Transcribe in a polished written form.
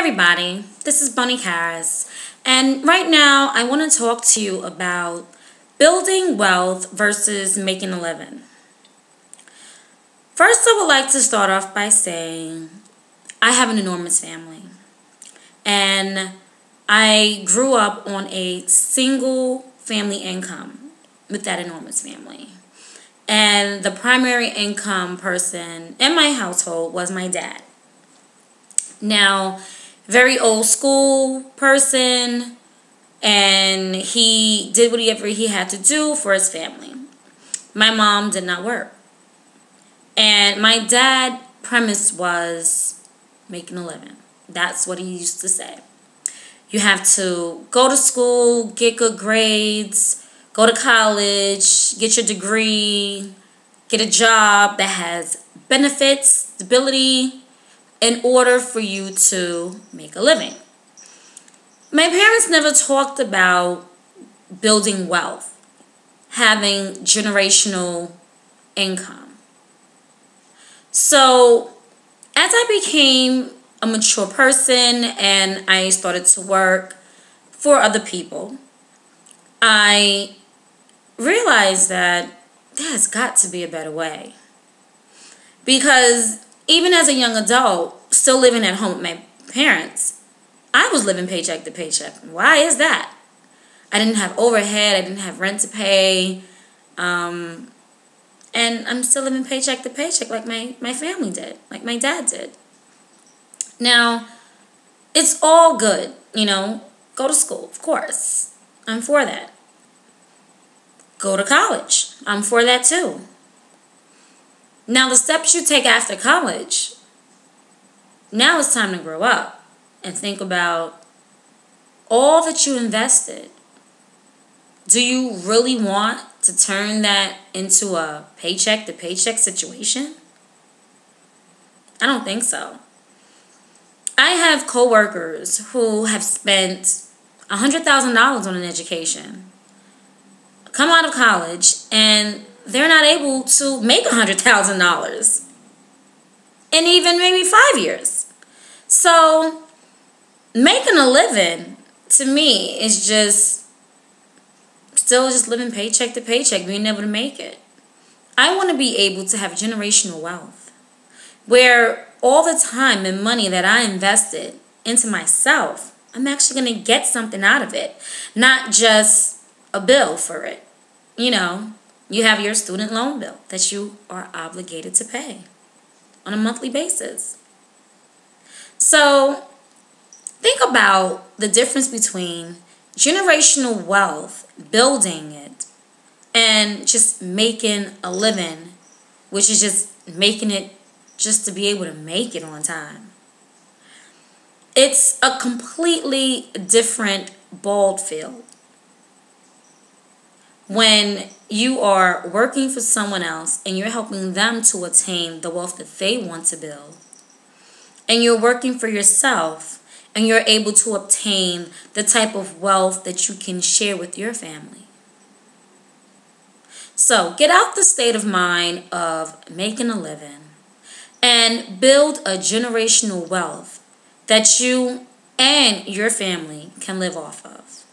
everybody, this is Bunny Karas, and right now I want to talk to you about building wealth versus making a living. First, I would like to start off by saying I have an enormous family, and I grew up on a single family income with that enormous family. And the primary income person in my household was my dad. Now, very old school person, and he did whatever he had to do for his family. My mom did not work. And my dad premise was making a living. That's what he used to say. You have to go to school, get good grades, go to college, get your degree, get a job that has benefits, stability, in order for you to make a living. My parents never talked about building wealth, having generational income. So as I became a mature person and I started to work for other people, I realized that there's got to be a better way. Because even as a young adult, still living at home with my parents, I was living paycheck to paycheck. Why is that? I didn't have overhead, I didn't have rent to pay, and I'm still living paycheck to paycheck like my family did, like my dad did. Now, it's all good, go to school, of course. I'm for that. Go to college. I'm for that too. Now, the steps you take after college, now it's time to grow up and think about all that you invested. Do you really want to turn that into a paycheck to paycheck situation? I don't think so. I have coworkers who have spent $100,000 on an education, come out of college, and they're not able to make $100,000 in even maybe 5 years. So making a living, to me, is still just living paycheck to paycheck, being able to make it. I want to be able to have generational wealth, where all the time and money that I invested into myself, I'm actually going to get something out of it, not just a bill for it. You have your student loan bill that you are obligated to pay on a monthly basis. So think about the difference between generational wealth, building it, and just making a living, which is just making it just to be able to make it on time. It's a completely different ball field when you are working for someone else and you're helping them to attain the wealth that they want to build, and you're working for yourself and you're able to obtain the type of wealth that you can share with your family. So get out the state of mind of making a living and build a generational wealth that you and your family can live off of.